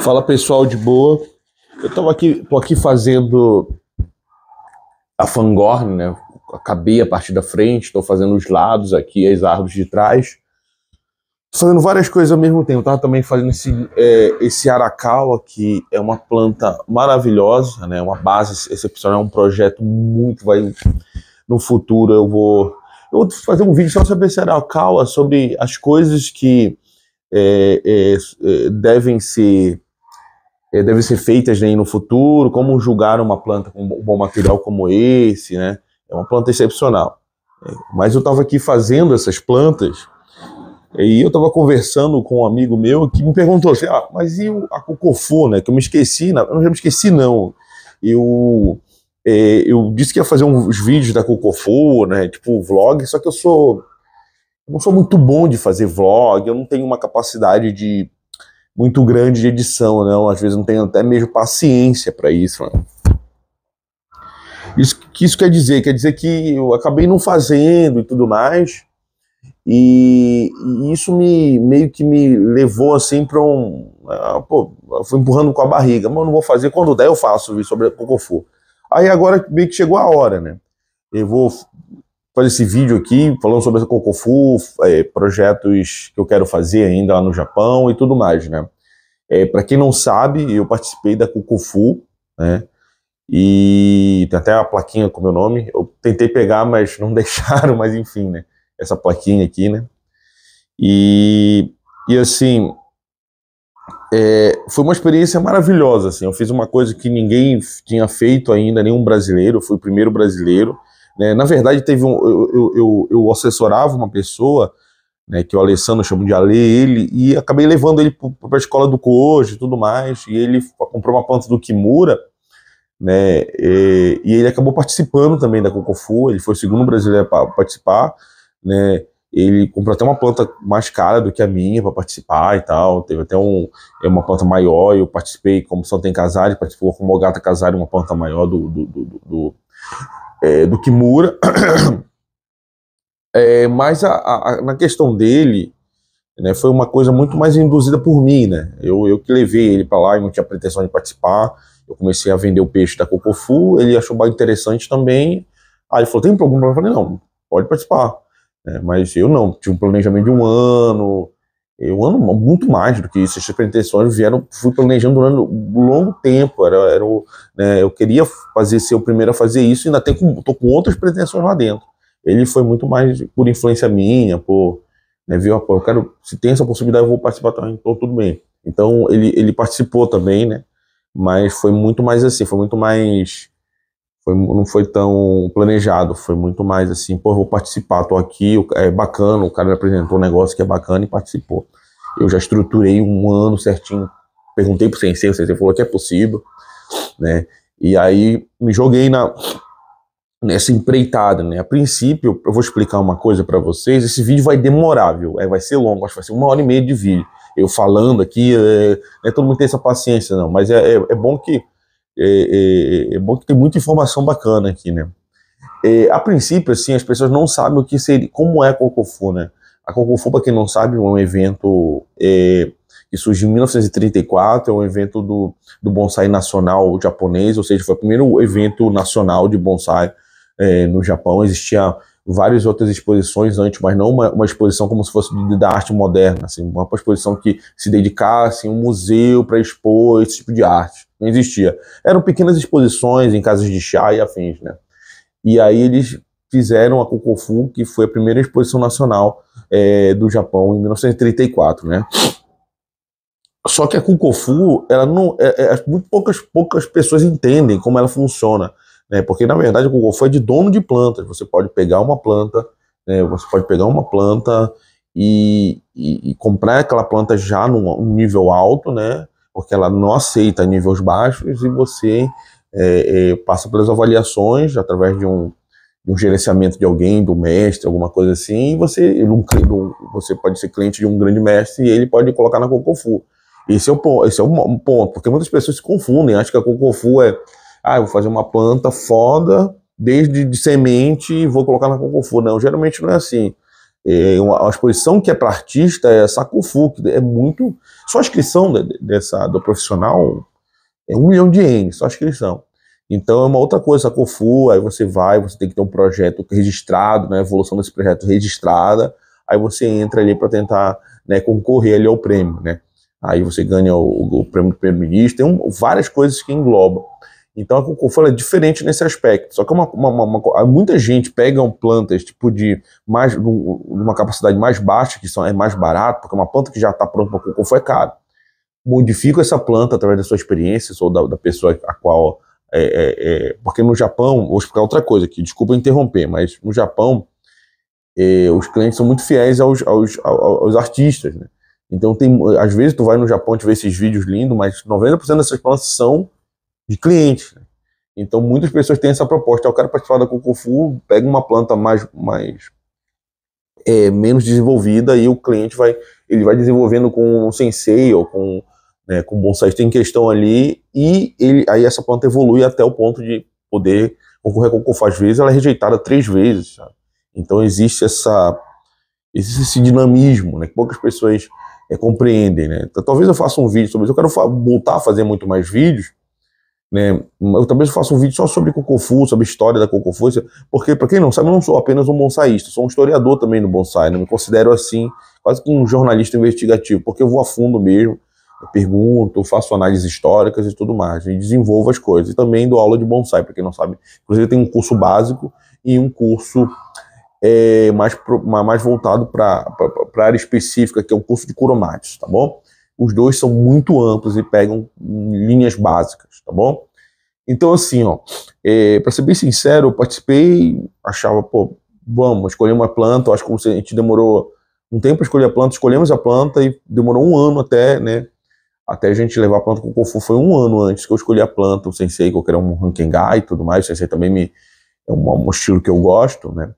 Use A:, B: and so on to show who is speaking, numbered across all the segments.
A: Fala pessoal, de boa. Tô aqui fazendo a fangorn, né? Acabei a parte da frente, estou fazendo os lados aqui, as árvores de trás. Tô fazendo várias coisas ao mesmo tempo. Tava também fazendo esse aracaua, que é uma planta maravilhosa, né? Uma base excepcional, um projeto muito. No futuro eu vou fazer um vídeo só sobre esse aracaua, sobre as coisas que devem ser feitas, né, no futuro, como julgar uma planta com um bom material como esse, né? É uma planta excepcional. Mas eu estava aqui fazendo essas plantas e eu estava conversando com um amigo meu que me perguntou assim, mas e a Cocofu, né? Que eu me esqueci, eu não me esqueci não. Eu disse que ia fazer uns vídeos da Cocofu, né? Tipo vlog, só que eu não sou muito bom de fazer vlog, eu não tenho uma capacidade muito grande de edição, não. Às vezes não tenho até mesmo paciência para isso, né? Isso quer dizer que eu acabei não fazendo e tudo mais, e isso meio que me levou assim para fui empurrando com a barriga, mas eu não vou fazer, quando der eu faço sobre a Cocofu. Aí agora meio que chegou a hora, né? Eu vou fazer esse vídeo aqui falando sobre a Cocofu, projetos que eu quero fazer ainda lá no Japão e tudo mais, né? Para quem não sabe, eu participei da Cocofu, né? E tem até a plaquinha com o meu nome. Eu tentei pegar, mas não deixaram, mas enfim, né? Essa plaquinha aqui, né? E assim, foi uma experiência maravilhosa, assim. Eu fiz uma coisa que ninguém tinha feito ainda, nenhum brasileiro. Eu fui o primeiro brasileiro, né? Na verdade, eu assessorava uma pessoa, né, que o Alessandro chama de Ale, e acabei levando ele para a escola do Koji e tudo mais, e ele comprou uma planta do Kimura, né, e ele acabou participando também da Cocofu. Ele foi o segundo brasileiro para participar, né. Ele comprou até uma planta mais cara do que a minha para participar e tal, teve até uma planta maior. Eu participei como Santen Casari, participou como Ogata Casari, uma planta maior do Kimura. Mas na questão dele, né, foi uma coisa muito mais induzida por mim, né? Eu que levei ele para lá e não tinha pretensão de participar. Eu comecei a vender o peixe da Cocofu, ele achou bem interessante também. Aí ele falou, tem problema? Eu falei, não, pode participar. Mas eu não, tive um planejamento de um ano muito mais do que isso. Essas pretensões fui planejando durante um longo tempo. Né, eu queria ser o primeiro a fazer isso e ainda tô com outras pretensões lá dentro. Ele foi muito mais por influência minha, né, viu, eu quero, se tem essa possibilidade eu vou participar também, então tudo bem. Então ele participou também, né, mas foi muito mais assim, não foi tão planejado, foi muito mais assim, eu vou participar, tô aqui, é bacana, o cara me apresentou um negócio que é bacana e participou. Eu já estruturei um ano certinho, perguntei pro Sensei, o Sensei falou que é possível, né, e aí me joguei nessa empreitada, né? A princípio, eu vou explicar uma coisa para vocês. Esse vídeo vai demorar, viu? Vai ser longo, acho que vai ser 1h30 de vídeo. Eu falando aqui, não é todo mundo tem essa paciência, não. Mas é bom que tem muita informação bacana aqui, né? A princípio, assim, as pessoas não sabem como é a Cocofu, né? A Cocofu, para quem não sabe, é um evento que surgiu em 1934, é um evento do bonsai nacional japonês, ou seja, foi o primeiro evento nacional de bonsai no Japão. Existia várias outras exposições antes, mas não uma exposição como se fosse da arte moderna, assim, uma exposição que se dedicasse um museu para expor esse tipo de arte. Não existia. Eram pequenas exposições em casas de chá e afins, né? E aí eles fizeram a Cocofu, que foi a primeira exposição nacional do Japão em 1934, né? Só que a Cocofu, ela não, muito poucas pessoas entendem como ela funciona, né? Porque na verdade a Cocofu é de dono de plantas. Você pode pegar uma planta, né? E comprar aquela planta já num nível alto, né? Porque ela não aceita níveis baixos, e você passa pelas avaliações através de um gerenciamento de alguém, do mestre, alguma coisa assim, e você pode ser cliente de um grande mestre e ele pode colocar na Cocofu. Esse é um ponto, porque muitas pessoas se confundem, acham que a Cocofu eu vou fazer uma planta foda, desde de semente, e vou colocar na Cocofu. Não, geralmente não é assim. a exposição que é para artista é Sakufu, que é muito... Só a inscrição do profissional é 1 milhão de ienes, só a inscrição. Então é uma outra coisa, Sakufu, aí você tem que ter um projeto registrado, né, a evolução desse projeto registrada, aí você entra ali para tentar, né, concorrer ali ao prêmio, né. Aí você ganha o prêmio do primeiro-ministro, tem várias coisas que englobam. Então a Sakufu é diferente nesse aspecto, só que muita gente pega plantas tipo de uma capacidade mais baixa, que é mais barato, porque uma planta que já está pronta para Sakufu é caro. Modifica essa planta através da sua experiência ou da pessoa a qual... porque no Japão, vou explicar outra coisa aqui, desculpa interromper, mas no Japão os clientes são muito fiéis aos artistas, né? Então às vezes tu vai no Japão e tu vê esses vídeos lindos, mas 90% dessas plantas são de clientes, né? Então muitas pessoas têm essa proposta, eu quero participar da Sakufu, pega uma planta menos desenvolvida e o cliente vai desenvolvendo com um sensei ou com um bonsaísta em questão ali, e aí essa planta evolui até o ponto de poder concorrer com a Sakufu. Às vezes ela é rejeitada 3 vezes, sabe? Então existe esse dinamismo, né, que poucas pessoas compreendem, né? Então, talvez eu faça um vídeo sobre isso, eu quero voltar a fazer muito mais vídeos, né? Eu talvez faça um vídeo só sobre Sakufu, sobre a história da Sakufu, porque, para quem não sabe, eu não sou apenas um bonsaísta, sou um historiador também no bonsai, né? Me considero assim, quase que um jornalista investigativo, porque eu vou a fundo mesmo, eu pergunto, faço análises históricas e tudo mais, e desenvolvo as coisas. E também dou aula de bonsai, para quem não sabe. Inclusive tem um curso básico e um curso mais voltado para a área específica, que é o curso de Kuromatis, tá bom? Os dois são muito amplos e pegam linhas básicas, tá bom? Então, assim, para ser bem sincero, eu participei, achava, vamos escolher uma planta, eu acho que a gente demorou um tempo para escolher a planta, escolhemos a planta e demorou 1 ano até, né? Até a gente levar a planta com o Sakufu, foi 1 ano antes que eu escolhi a planta, o sensei, que eu queria um Rankengai e tudo mais, o sensei também é um estilo que eu gosto, né?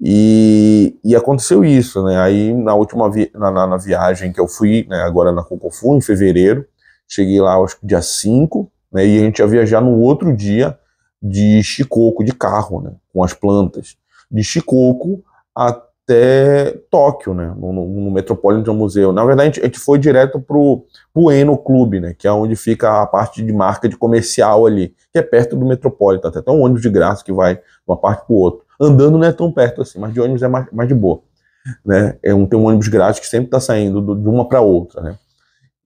A: E aconteceu isso, né? Aí na última na viagem que eu fui, né, agora na Sakufu, em fevereiro, cheguei lá acho que dia 5, né, e a gente ia viajar no outro dia de Shikoku, de carro, né, com as plantas, de Shikoku até Tóquio, né, no Metropolitan Museu. Na verdade, a gente foi direto pro Eno Club, né, que é onde fica a parte de marca de comercial ali, que é perto do Metropolitan, até um ônibus de graça que vai de uma parte pro outro. Andando não é tão perto assim, mas de ônibus é mais de boa, né? Tem um ônibus grátis que sempre está saindo de uma para outra, né?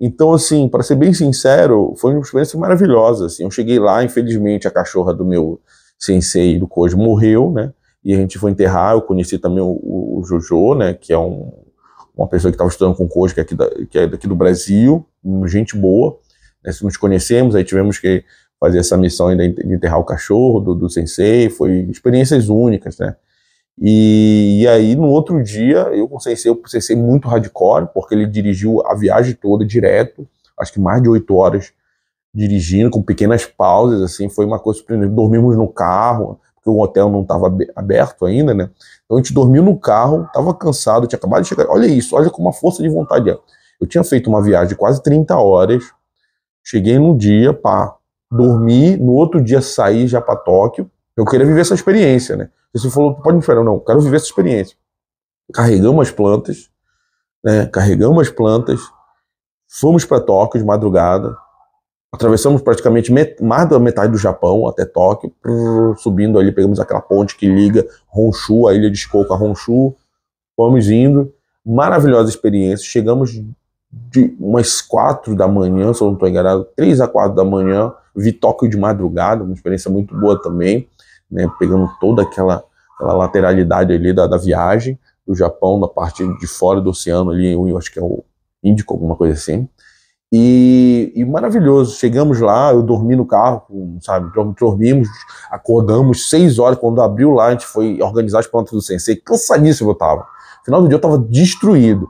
A: Então, assim, para ser bem sincero, foi uma experiência maravilhosa, assim. Eu cheguei lá, infelizmente, a cachorra do meu sensei, do Koji, morreu, né? E a gente foi enterrar. Eu conheci também o Jojo, né? Que é uma pessoa que estava estudando com o Koji, que é daqui do Brasil, gente boa, né? Nos conhecemos, aí tivemos que fazer essa missão ainda de enterrar o cachorro do sensei, foi experiências únicas, né? E aí, no outro dia, eu com o sensei muito hardcore, porque ele dirigiu a viagem toda direto, acho que mais de 8 horas dirigindo, com pequenas pausas, assim, foi uma coisa surpreendente. Dormimos no carro, porque o hotel não estava aberto ainda, né? Então a gente dormiu no carro, estava cansado, tinha acabado de chegar. Olha isso, olha como a força de vontade é. Eu tinha feito uma viagem de quase 30 horas, cheguei no dia, dormi, no outro dia saí já para Tóquio. Eu queria viver essa experiência, né? Você falou, pode me esperar, não, quero viver essa experiência. Carregamos as plantas, né? Fomos para Tóquio de madrugada, atravessamos praticamente mais da metade do Japão até Tóquio, subindo ali, pegamos aquela ponte que liga Honshu, a ilha de Shikoku a Honshu, fomos indo, maravilhosa experiência, chegamos de umas 4 da manhã, se eu não estou enganado, 3 a 4 da manhã, vi Tóquio de madrugada, uma experiência muito boa também, né, pegando toda aquela lateralidade ali da viagem do Japão, na parte de fora do oceano ali, eu acho que é o Índico, alguma coisa assim, e maravilhoso. Chegamos lá, eu dormi no carro, sabe, dormimos, acordamos 6 horas, quando abriu lá, a gente foi organizar as plantas do sensei, cansadíssimo eu tava, no final do dia eu tava destruído,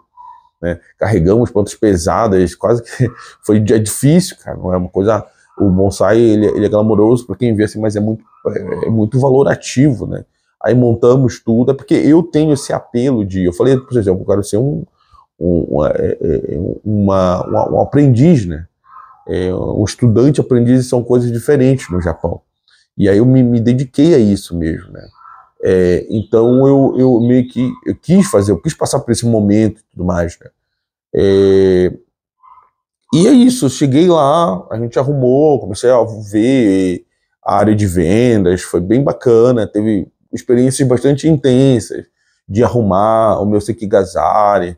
A: né? Carregamos plantas pesadas, quase que foi difícil, cara, não é uma coisa... O bonsai, ele é glamouroso para quem vê assim, mas é muito valorativo, né? Aí montamos tudo, é porque eu tenho esse apelo eu falei, por exemplo, eu quero ser um aprendiz, né? Um estudante aprendiz são coisas diferentes no Japão. E aí eu me dediquei a isso mesmo, né? Então eu meio que eu quis passar por esse momento e tudo mais, né? E é isso, eu cheguei lá, a gente arrumou, comecei a ver a área de vendas, foi bem bacana, teve experiências bastante intensas de arrumar o meu Sekigazari,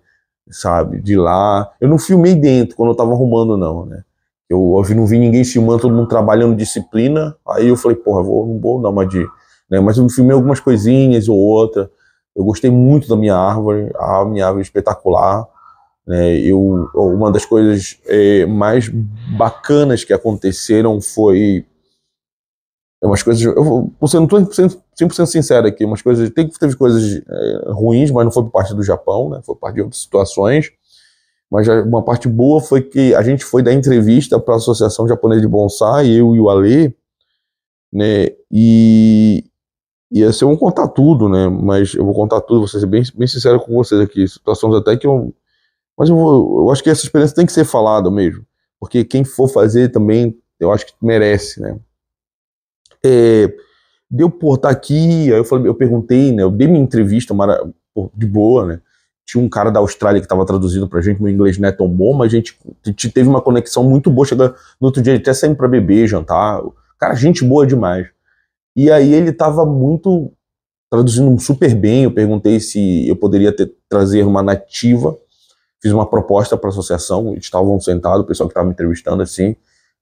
A: sabe, de lá. Eu não filmei dentro quando eu tava arrumando, não, né? Eu não vi ninguém filmando, todo mundo trabalhando disciplina, aí eu falei, porra, não vou dar uma de... Né? Mas eu filmei algumas coisinhas ou outra, eu gostei muito da minha árvore, a minha árvore é espetacular, né? Uma das coisas mais bacanas que aconteceram foi umas coisas, você não estou 100% sincero aqui, umas coisas, teve coisas ruins, mas não foi por parte do Japão, né? Foi por parte de outras situações, mas uma parte boa foi que a gente foi dar entrevista para a Associação Japonesa de Bonsai, eu e o Ale, né? E ia ser um contar tudo, né? Mas eu vou contar tudo, vou ser bem sincero com vocês aqui, situações até que eu... Mas eu acho que essa experiência tem que ser falada mesmo, porque quem for fazer também, eu acho que merece, né? Deu por estar aqui, aí eu perguntei, né? Eu dei minha entrevista de boa, né? Tinha um cara da Austrália que estava traduzindo pra gente, meu inglês não é tão bom, mas a gente teve uma conexão muito boa, chega no outro dia até saímos pra beber, jantar, cara, gente boa demais. E aí ele estava traduzindo super bem, eu perguntei se eu poderia trazer uma nativa, fiz uma proposta para a associação, eles estavam sentados, o pessoal que estava me entrevistando assim,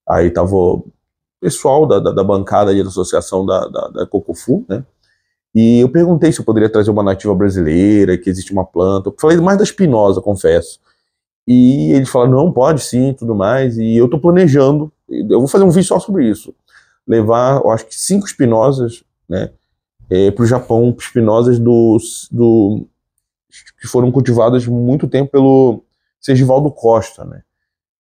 A: aí tava o pessoal da bancada ali da associação da Cocofu, né? E eu perguntei se eu poderia trazer uma nativa brasileira, que existe uma planta. Eu falei mais da espinosa, confesso. E eles falaram, não, pode sim, tudo mais. E eu tô planejando, eu vou fazer um vídeo só sobre isso. Levar, eu acho que 5 espinosas, né, para o Japão, espinosas que foram cultivadas muito tempo pelo Sergivaldo Costa, né?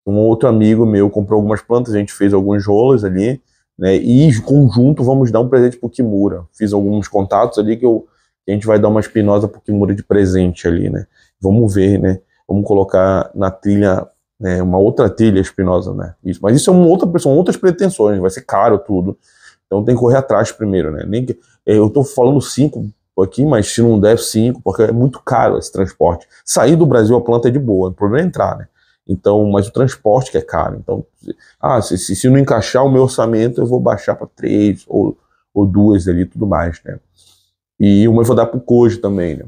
A: Um outro amigo meu comprou algumas plantas, a gente fez alguns rolos ali, né? E em conjunto vamos dar um presente pro Kimura. Fiz alguns contatos ali que a gente vai dar uma espinosa pro Kimura de presente ali, né? Vamos ver, né? Vamos colocar na trilha, né, uma outra trilha espinosa, né? Isso. Mas isso são outras pretensões, vai ser caro tudo. Então tem que correr atrás primeiro, né? Eu tô falando 5 aqui, mas se não der 5, porque é muito caro esse transporte. Sair do Brasil a planta é de boa, o problema é entrar, né? Então, mas o transporte que é caro. Então, se não encaixar o meu orçamento, eu vou baixar para 3 ou 2 ali e tudo mais, né? E uma eu vou dar pro Koji também, né?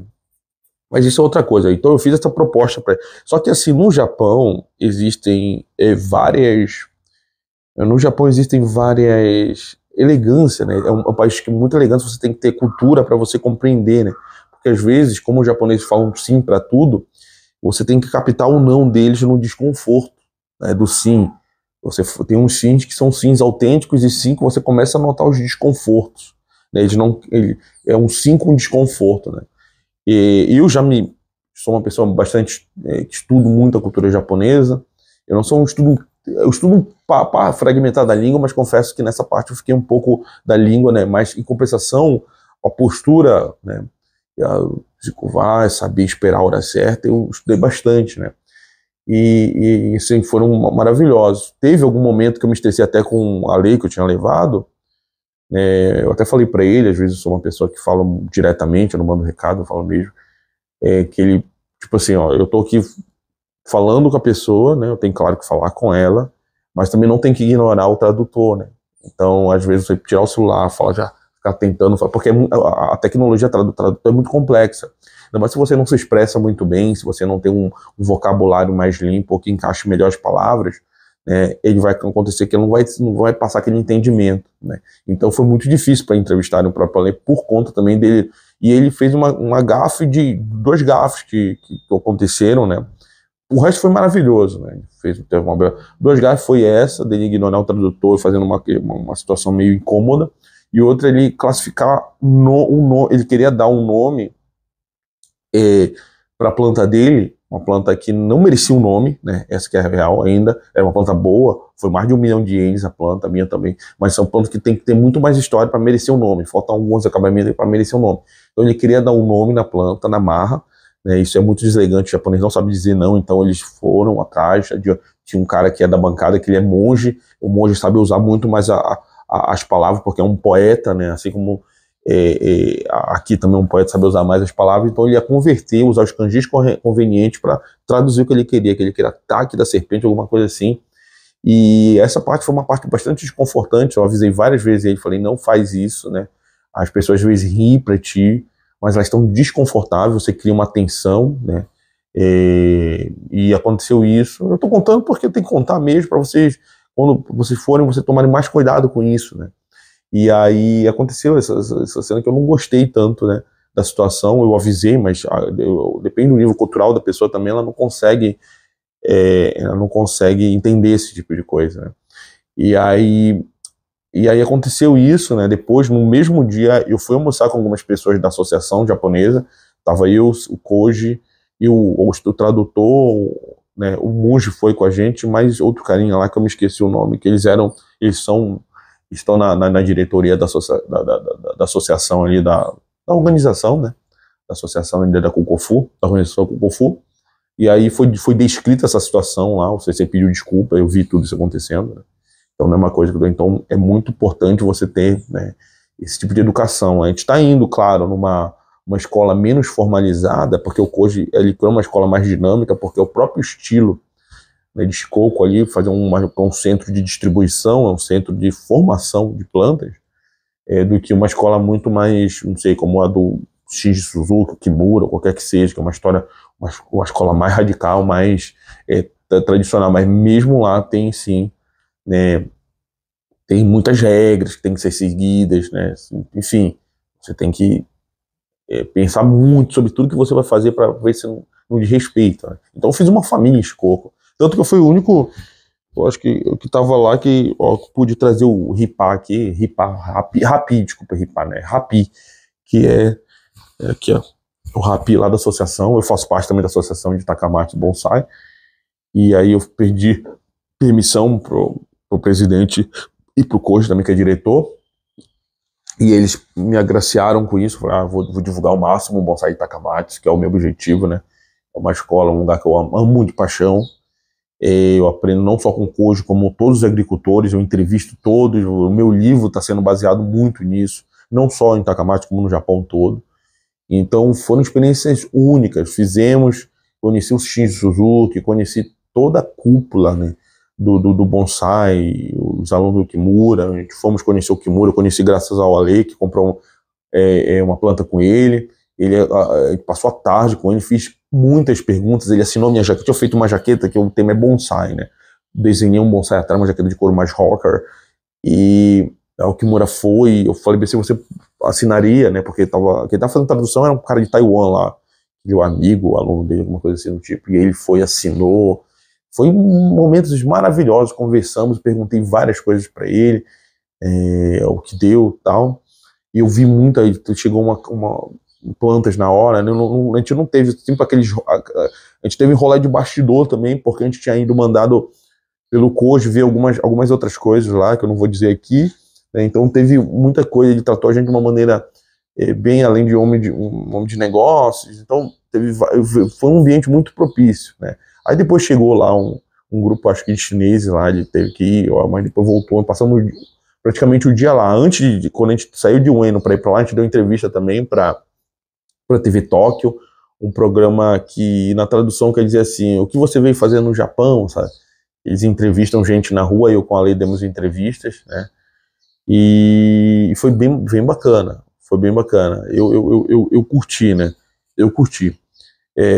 A: Mas isso é outra coisa. Então eu fiz essa proposta para. Só que assim, no Japão existem várias. No Japão existem várias elegância, né? É um país que é muito elegante, você tem que ter cultura para você compreender, né? Porque às vezes, como os japoneses falam sim para tudo, você tem que captar o não deles no desconforto, né, do sim. Você tem uns sims que são sims autênticos e sim que você começa a notar os desconfortos, né? É um sim com desconforto, né? E eu sou uma pessoa bastante que estudo muito a cultura japonesa. Eu não sou eu estudo fragmentado da língua, mas confesso que nessa parte eu fiquei um pouco da língua, né? Mas em compensação, a postura, né? Se curvar, saber esperar a hora certa, eu estudei bastante, né? E assim, foram maravilhosos. Teve algum momento que eu me estressei até com a lei que eu tinha levado, né? Eu até falei para ele, às vezes eu sou uma pessoa que fala diretamente, eu não mando recado, eu falo mesmo, que ele, tipo assim, ó, eu tô aqui falando com a pessoa, né? Eu tenho, claro, que falar com ela, mas também não tem que ignorar o tradutor, né? Então, às vezes, você tirar o celular, ficar tentando, porque a tecnologia do tradutor é muito complexa. Mas se você não se expressa muito bem, se você não tem um vocabulário mais limpo, ou que encaixe melhor as palavras, né, ele vai acontecer que ele não vai passar aquele entendimento, né? Então foi muito difícil para entrevistar o próprio Ale por conta também dele. E ele fez uma gafe dois gafes que aconteceram, né? O resto foi maravilhoso, né? Duas gafes foi essa, dele ignorar o tradutor fazendo uma situação meio incômoda, e outra ele classificar ele queria dar um nome para a planta dele, uma planta que não merecia um nome, né? Essa que é a real ainda, era uma planta boa, foi mais de 1 milhão de ienes a planta, a minha também, mas são plantas que tem que ter muito mais história para merecer um nome, faltam alguns acabamentos para merecer um nome. Então ele queria dar um nome na planta, na marra, né? Isso é muito deselegante, o japonês não sabe dizer não, então eles foram atrás, tinha um cara que é da bancada, que ele é monge, o monge sabe usar muito mais as palavras, porque é um poeta, né? Assim como aqui também um poeta sabe usar mais as palavras, então ele ia converter, usar os kanjis convenientes para traduzir o que ele queria ataque da serpente, alguma coisa assim. E essa parte foi uma parte bastante desconfortante. Eu avisei várias vezes ele, falei, não faz isso, né? As pessoas às vezes riem para ti, mas elas estão desconfortáveis, você cria uma tensão, né? E aconteceu isso. Eu tô contando porque eu tenho que contar mesmo para vocês, quando vocês forem, vocês tomarem mais cuidado com isso, né? E aí aconteceu essa cena que eu não gostei tanto, né, da situação. Eu avisei, mas depende do nível cultural da pessoa também, ela não consegue entender esse tipo de coisa, né? E aí aconteceu isso, né? Depois, no mesmo dia, eu fui almoçar com algumas pessoas da associação japonesa. Tava eu, o Koji e o tradutor, né? O monge foi com a gente, mas outro carinha lá que eu me esqueci o nome, que eles estão na diretoria da associação ali, da organização, né? Da associação ainda da Kokofu, da organização Kokofu. E aí foi descrita essa situação lá, o CC pediu desculpa, eu vi tudo isso acontecendo, né? Então não é uma coisa que então é muito importante você ter, né, esse tipo de educação. A gente está indo, claro, numa escola menos formalizada, porque o Koji ele criou uma escola mais dinâmica, porque o próprio estilo, né, de Shikoku ali, fazer um centro de distribuição, é um centro de formação de plantas, do que uma escola muito mais, não sei, como a do Shinji Suzuki, Kimura, qualquer que seja, que é uma escola mais radical, mais tradicional, mas mesmo lá tem sim, né, tem muitas regras que tem que ser seguidas, né, enfim, você tem que pensar muito sobre tudo que você vai fazer para ver se não desrespeita, né? Então eu fiz uma família em Shikoku, tanto que eu fui o único, eu acho que eu que tava lá que pude trazer o Ripa aqui, Rapi, desculpa, Ripa, né, Rapi, que aqui, ó, o Rapi lá da associação. Eu faço parte também da associação de Takamatsu Bonsai, e aí eu pedi permissão pro presidente e pro Koji também, que é diretor, e eles me agraciaram com isso. Falaram, vou divulgar ao máximo o Bonsai de Takamatsu, que é o meu objetivo, né? É uma escola, um lugar que eu amo de paixão. Eu aprendo não só com o Koji, como todos os agricultores, eu entrevisto todos, o meu livro está sendo baseado muito nisso, não só em Takamatsu, como no Japão todo. Então foram experiências únicas. Conheci o Shinji Suzuki, conheci toda a cúpula, né, do bonsai, os alunos do Kimura. A gente fomos conhecer o Kimura, eu conheci graças ao Ale, que comprou uma planta com ele. Ele passou a tarde com ele, fiz muitas perguntas, ele assinou minha jaqueta. Eu tinha feito uma jaqueta que o tema é bonsai, né? Desenhei um bonsai atrás, uma jaqueta de couro mais rocker, e o Kimura foi, eu falei, se você assinaria, né, porque quem tava fazendo tradução era um cara de Taiwan lá, meu amigo, aluno dele, alguma coisa assim do tipo, e ele foi, assinou. Foi momentos maravilhosos, conversamos, perguntei várias coisas para ele, o que deu tal, e eu vi muito, aí chegou plantas na hora, né? A gente não teve tipo a gente teve enrolar de bastidor também, porque a gente tinha ido mandado pelo Koji ver algumas outras coisas lá, que eu não vou dizer aqui, né? Então teve muita coisa, ele tratou a gente de uma maneira bem além de um homem de negócios, então foi um ambiente muito propício, né? Aí depois chegou lá um grupo, acho que de chineses lá, ele teve que ir, mas depois voltou, passamos praticamente o dia lá. Quando a gente saiu de Ueno para ir para lá, a gente deu entrevista também para TV Tóquio, um programa que na tradução quer dizer assim, o que você veio fazer no Japão, sabe? Eles entrevistam gente na rua, eu com a Lei demos entrevistas, né? E foi bem bacana, foi bem bacana. Eu curti, né? Eu curti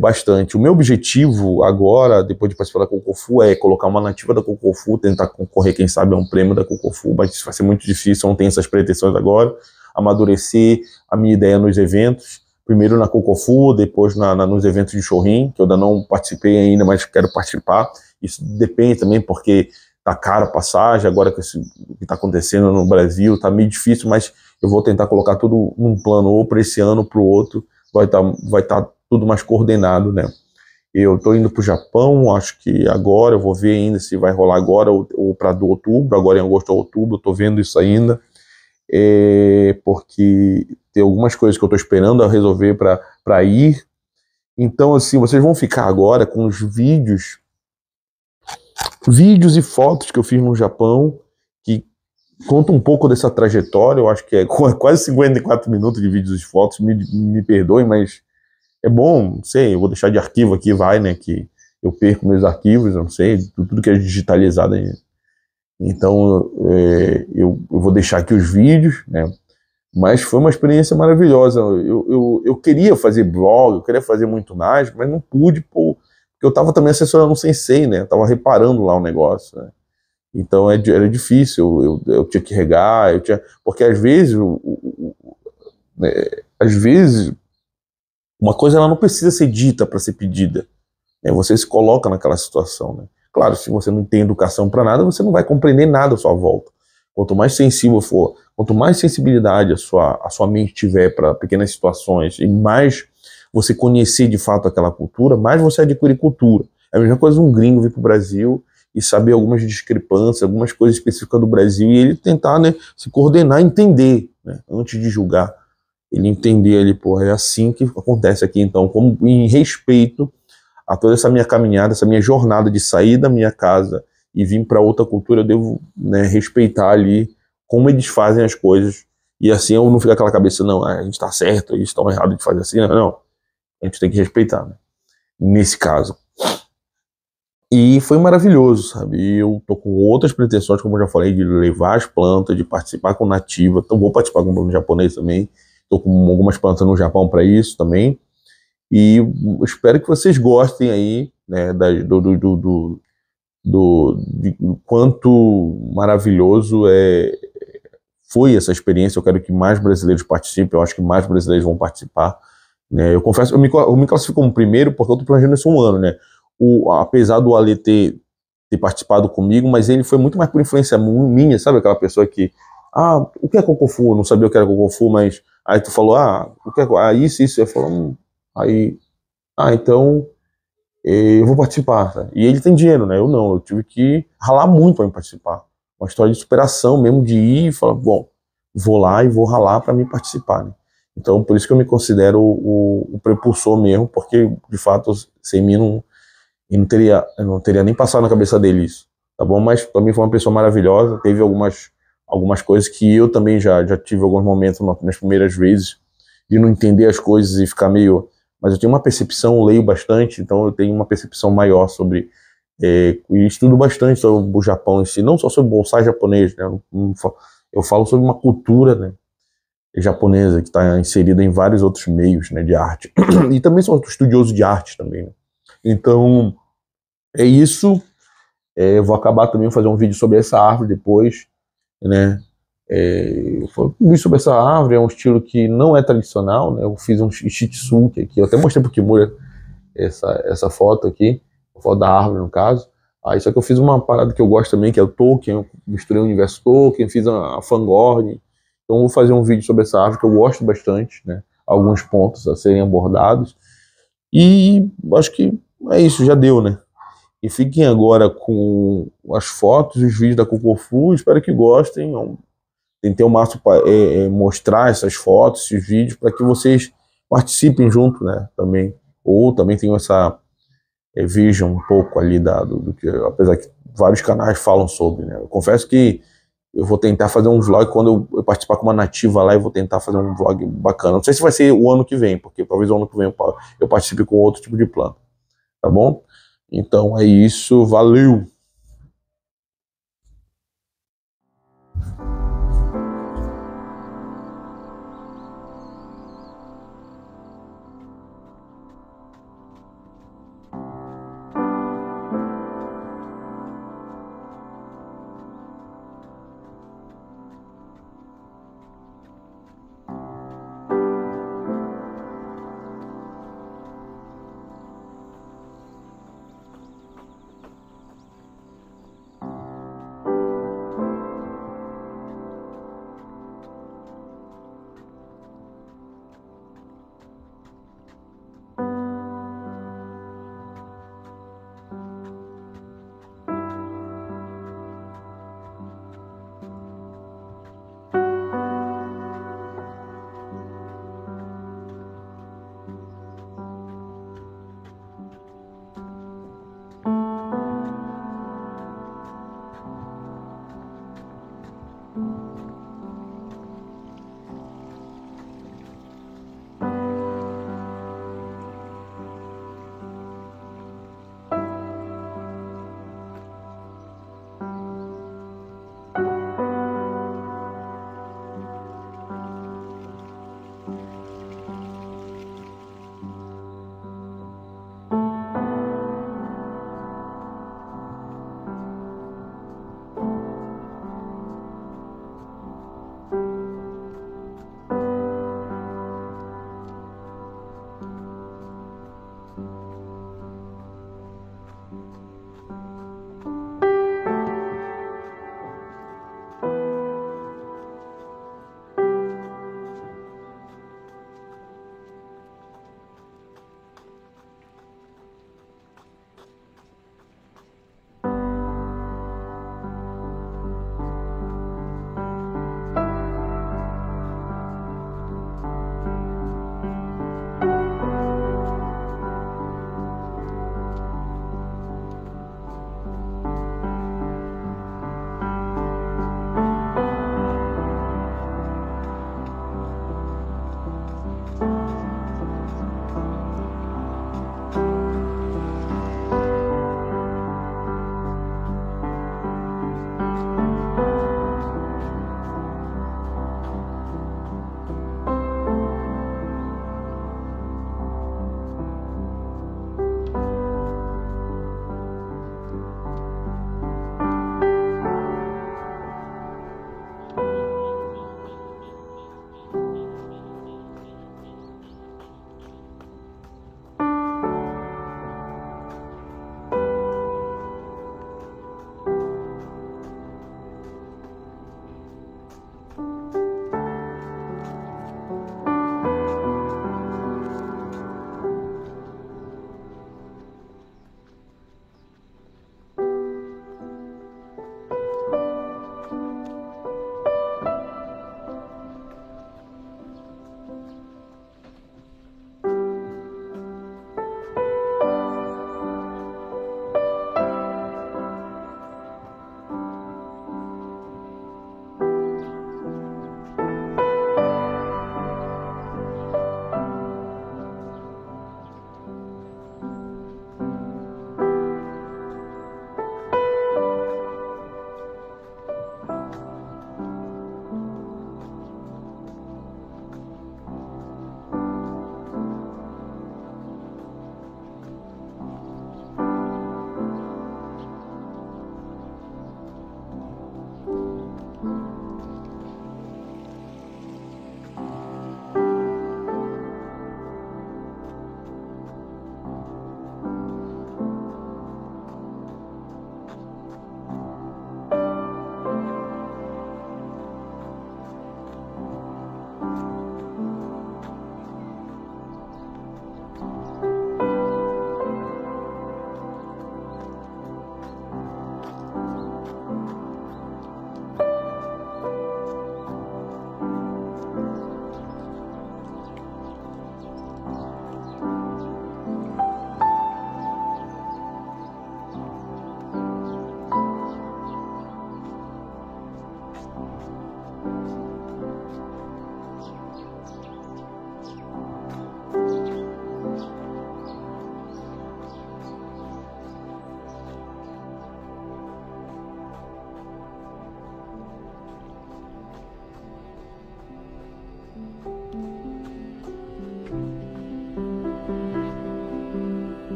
A: bastante. O meu objetivo agora, depois de participar da Kokofu, é colocar uma nativa da Kokofu, tentar concorrer, quem sabe, a um prêmio da Kokofu, mas isso vai ser muito difícil, eu não tenho essas pretensões agora. Amadurecer a minha ideia nos eventos, primeiro na Kokofu, depois nos eventos de Shorin, que eu ainda não participei ainda, mas quero participar. Isso depende também, porque tá caro a passagem, agora que está acontecendo no Brasil, tá meio difícil, mas eu vou tentar colocar tudo num plano, ou para esse ano, ou para o outro, vai tá tudo mais coordenado, né? Eu estou indo para o Japão, acho que agora, eu vou ver ainda se vai rolar agora ou para do outubro, agora em agosto ou outubro, estou vendo isso ainda, porque tem algumas coisas que eu estou esperando a resolver para ir. Então, assim, vocês vão ficar agora com os vídeos e fotos que eu fiz no Japão, que conta um pouco dessa trajetória. Eu acho que é quase 54 minutos de vídeos e fotos, me perdoem, mas é bom, não sei, eu vou deixar de arquivo aqui, vai, né, que eu perco meus arquivos, eu não sei, tudo que é digitalizado. Então, eu vou deixar aqui os vídeos, né, mas foi uma experiência maravilhosa. Eu queria fazer blog, eu queria fazer muito mais, mas não pude, pô, porque eu estava também assessorando um sensei, né, eu estava reparando lá o negócio, né. Então era difícil, eu tinha que regar, porque às vezes, né, às vezes, uma coisa ela não precisa ser dita para ser pedida, né? Você se coloca naquela situação, né? Claro, se você não tem educação para nada, você não vai compreender nada à sua volta. Quanto mais sensível for, quanto mais sensibilidade a sua mente tiver para pequenas situações e mais você conhecer de fato aquela cultura, mais você adquire cultura. É a mesma coisa um gringo vir para o Brasil e saber algumas discrepâncias, algumas coisas específicas do Brasil e ele tentar, né, se coordenar, entender, né, antes de julgar. Ele entender ali, pô, é assim que acontece aqui, então, como em respeito a toda essa minha caminhada, essa minha jornada de sair da minha casa e vir para outra cultura, eu devo, né, respeitar ali como eles fazem as coisas. E assim eu não fico com aquela cabeça, não, a gente está certo, eles estão errados de fazer assim, não, a gente tem que respeitar, né, nesse caso. E foi maravilhoso, sabe? E eu tô com outras pretensões, como eu já falei, de levar as plantas, de participar com nativa. Então vou participar com o plano japonês também. Tô com algumas plantas no Japão para isso também. E espero que vocês gostem aí, né, de quanto maravilhoso foi essa experiência. Eu quero que mais brasileiros participem. Eu acho que mais brasileiros vão participar, né? Eu confesso, eu me classifico como primeiro porque eu tô planejando isso há um ano, né? Apesar do Ale ter participado comigo, mas ele foi muito mais por influência minha, sabe? Aquela pessoa que, o que é Cocofu? Eu não sabia o que era Cocofu, mas aí tu falou, o que é, isso, eu falo, aí, então eu vou participar, tá? E ele tem dinheiro, né? Eu não, eu tive que ralar muito para me participar. Uma história de superação mesmo, de ir e falar, bom, vou lá e vou ralar para me participar, né? Então, por isso que eu me considero o prepulsor mesmo, porque, de fato, sem mim eu não teria nem passado na cabeça dele isso, tá bom? Mas também foi uma pessoa maravilhosa, teve algumas coisas que eu também já tive alguns momentos nas primeiras vezes, de não entender as coisas e ficar meio... Mas eu tenho uma percepção, eu leio bastante, então eu tenho uma percepção maior sobre... e estudo bastante sobre o Japão em si, não só sobre o bonsai japonês, né? Eu falo sobre uma cultura, né, japonesa que está inserida em vários outros meios, né, de arte. E também sou estudioso de arte também, né? Então, é isso. Eu vou acabar também fazer um vídeo sobre essa árvore depois, né? Foi um vídeo sobre essa árvore, é um estilo que não é tradicional, né? Eu fiz um shitsuke aqui, eu até mostrei pro Kimura essa foto aqui, a foto da árvore no caso. Aí só que eu fiz uma parada que eu gosto também, que é o Tolkien, eu misturei o universo Tolkien, fiz a Fangorn. Então eu vou fazer um vídeo sobre essa árvore que eu gosto bastante, né? Alguns pontos a serem abordados. E acho que é isso, já deu, né? E fiquem agora com as fotos e os vídeos da Cocofu. Espero que gostem. Tentei ao máximo mostrar essas fotos, esses vídeos, para que vocês participem junto, né? Também. Ou também tenham essa vejam um pouco ali do que, apesar que vários canais falam sobre, né? Eu confesso que eu vou tentar fazer um vlog quando eu participar com uma nativa lá, eu vou tentar fazer um vlog bacana. Não sei se vai ser o ano que vem, porque talvez o ano que vem eu participe com outro tipo de plano, tá bom? Então é isso, valeu!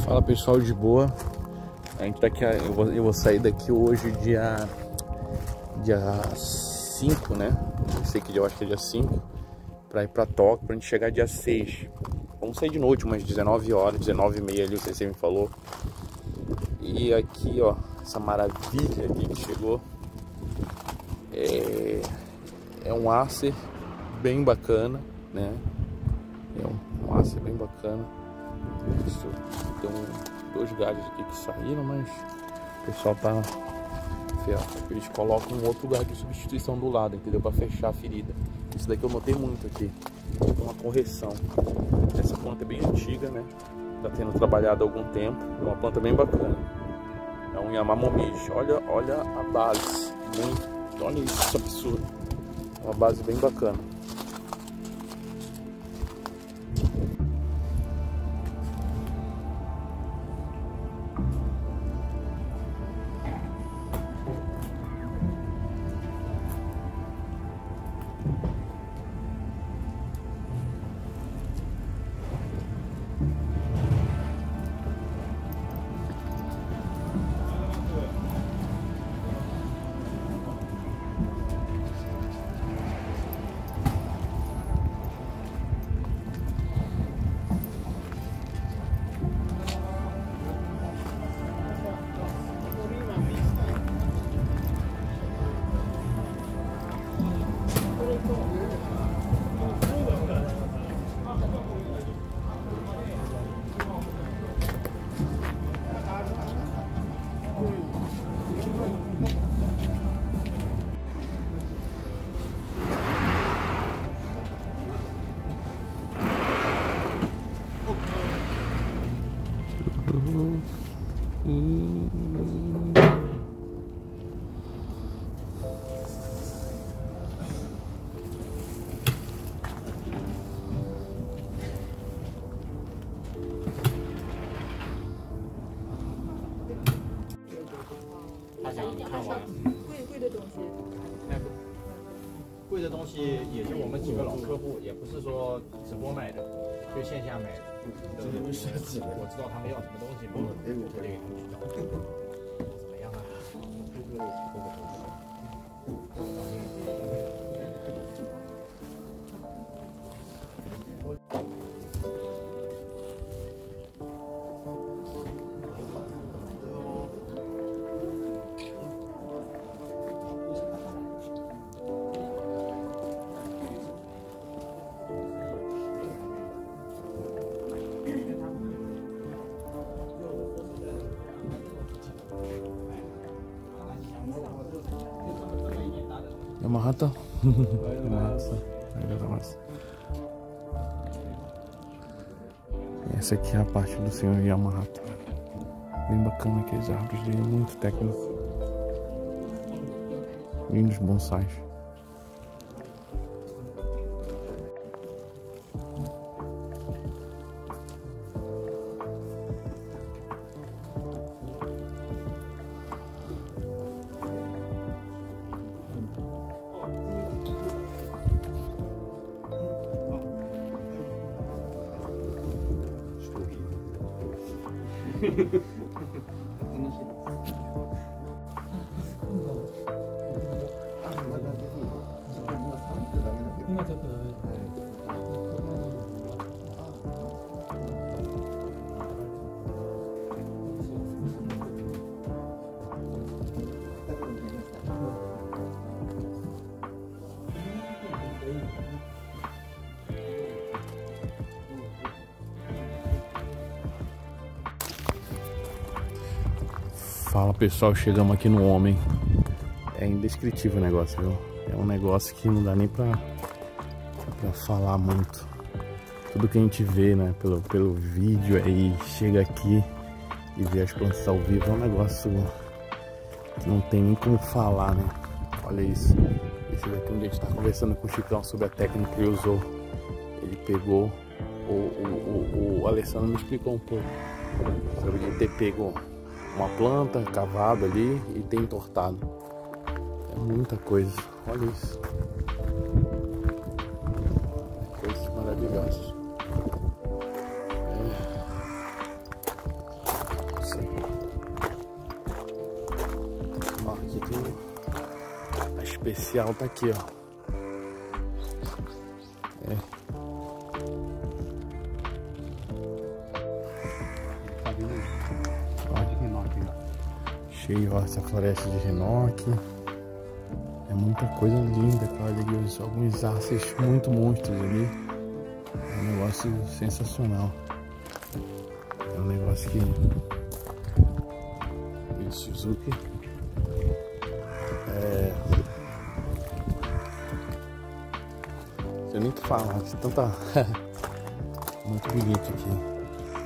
B: Fala pessoal, de boa. A gente tá aqui, eu vou sair daqui hoje dia 5, né? Não sei que dia, eu acho que é dia 5, pra ir pra Tóquio, pra gente chegar dia 6. Vamos sair de noite, umas 19 horas, 19h30 ali, o CC me falou. E aqui, ó, essa maravilha aqui que chegou. É um Acer bem bacana, né? É um Acer bem bacana. Isso, tem dois galhos aqui que saíram, mas o pessoal tá ferrado. Eles colocam um outro galho de substituição do lado, entendeu? Pra fechar a ferida. Isso daqui eu notei muito aqui. Uma correção. Essa planta é bem antiga, né? Tá tendo trabalhado há algum tempo. É uma planta bem bacana. É um Yamamomiji. Olha a base. Olha isso, absurdo. É uma base bem bacana.
C: 贵的东西也就我们几个老客户，也不是说直播卖的，就线下买的。我知道他们要什么东西，我得给他们去找。怎么样啊？Yamahata.
B: Essa aqui é a parte do senhor Yamahata. Bem bacana aqueles árvores dele, muito técnico. Lindos bonsais. Fala pessoal, chegamos aqui no Homem. É indescritível o negócio, viu? É um negócio que não dá nem pra falar muito. Tudo que a gente vê, né, pelo vídeo aí, chega aqui e vê as plantas ao vivo, é um negócio que não tem nem como falar, né? Olha isso. Esse daqui onde a gente tá conversando com o Chicão sobre a técnica que ele usou. Ele pegou, o Alessandro me explicou um pouco sobre ele ter pego uma planta, cavado ali e ter entortado. É muita coisa, olha isso. Coisas maravilhosas. Ó, aqui tem a especial, tá aqui, ó. Cheio, ó, essa floresta de Renoque. É muita coisa linda, cara. Olha ali, alguns arces muito monstros ali. É um negócio sensacional. É um negócio que o Suzuki não sei nem o que falar, tanta muito bonito aqui.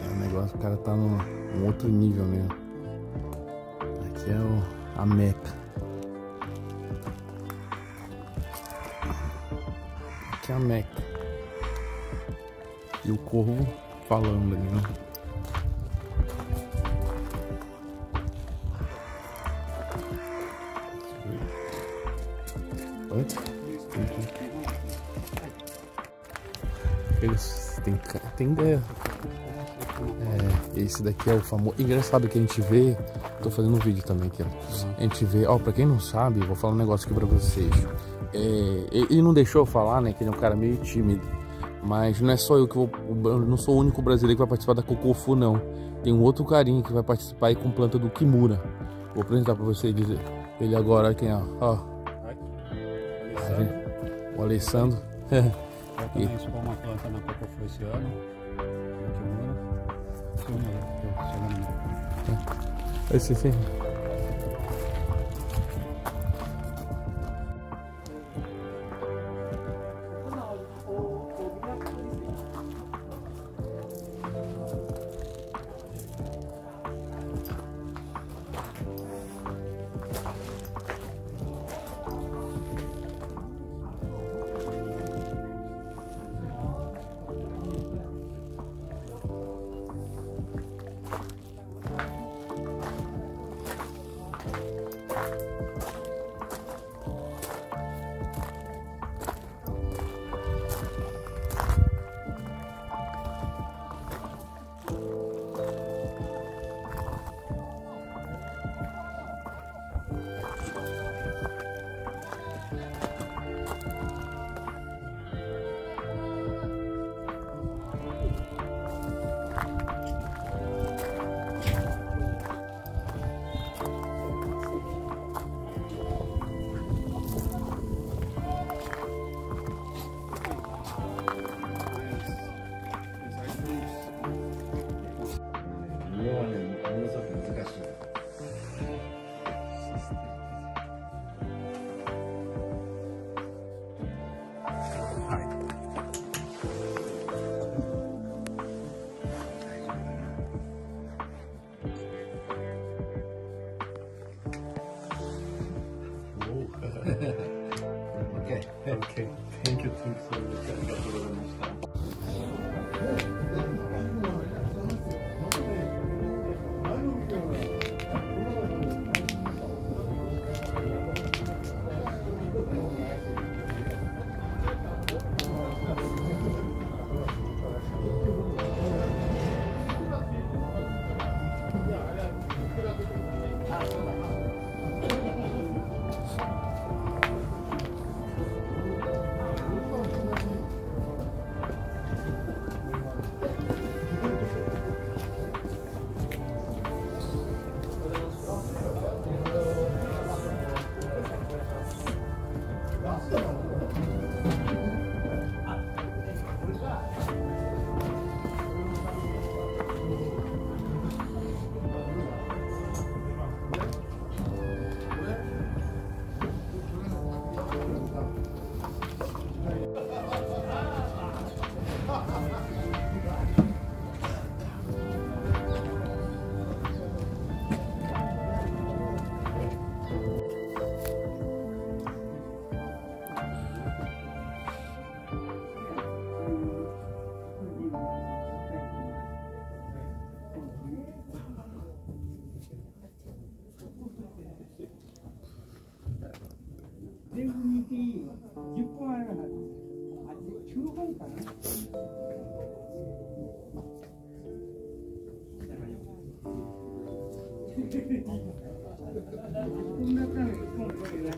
B: É um negócio, o cara tá num outro nível mesmo. Aqui é a Meca. Aqui é a Meca. E o corvo falando ali, né? Oi? Eles tem esse daqui é o famoso. Engraçado que a gente vê. Tô fazendo um vídeo também aqui, ó. A gente vê, ó, pra quem não sabe, vou falar um negócio aqui pra vocês. Ele não deixou eu falar, né, que ele é um cara meio tímido. Mas não é só eu que eu não sou o único brasileiro que vai participar da Cocofu, não. Tem um outro carinha que vai participar aí com planta do Kimura. Vou apresentar pra vocês ele agora, aqui, ó. O Alessandro.
D: Eu também subi uma planta na Cocofu esse ano.
B: Esse sim.
D: Okay. Thank you so much.
E: 全部見ていいよ。10本あるはず。あ、9本かな。こんな感じ、これね。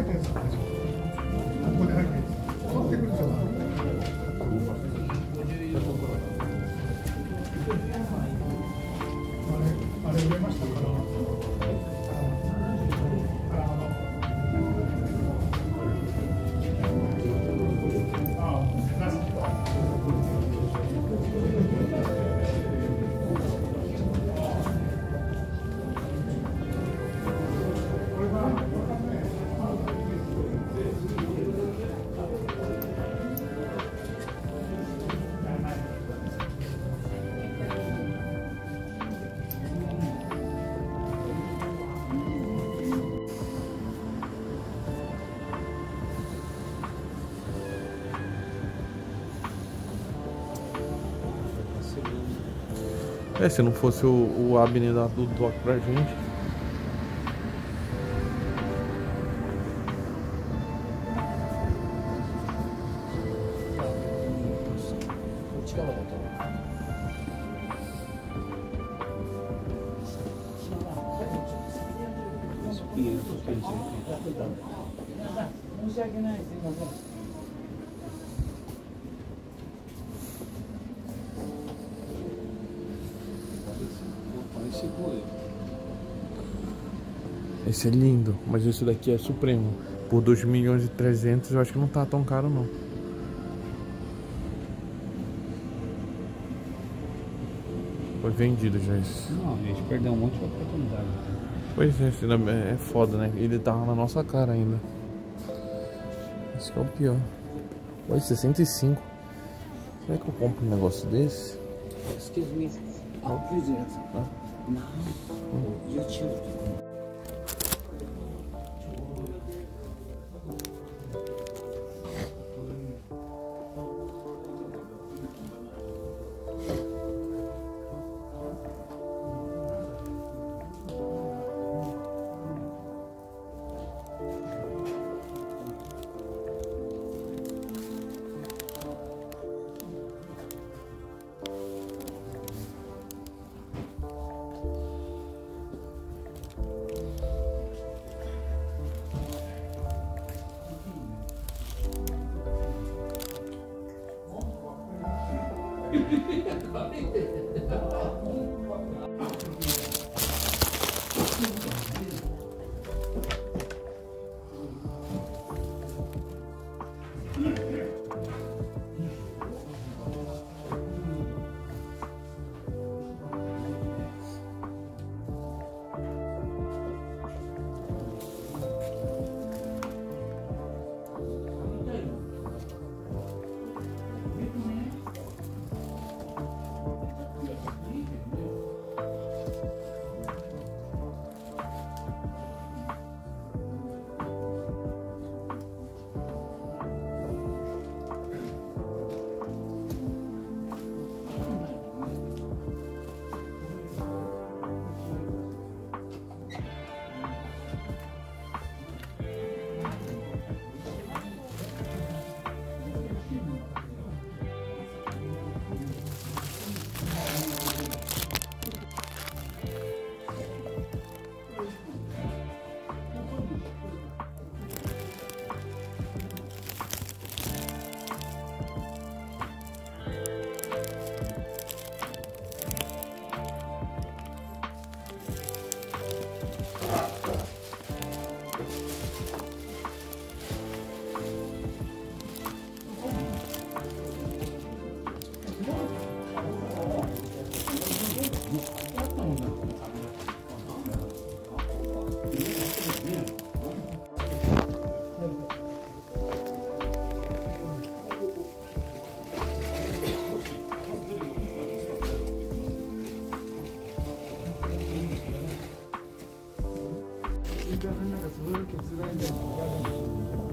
E: てるんですか？ここで入ってるんですか？変わってくるんですよ。あれ植えましたから。
B: É, se não fosse o Abner do Doc pra gente. Esse é lindo, mas esse daqui é Supremo. Por 2.300.000 eu acho que não tá tão caro não. Foi vendido já esse.
D: Não, a gente perdeu um monte de oportunidade.
B: Pois é, esse é foda, né? Ele tava na nossa cara ainda. Esse que é o pior. Olha, 65. Será que eu compro um negócio desse?
F: Excuse me. Oh, please. No. You choose.
E: なんかそういう決断で。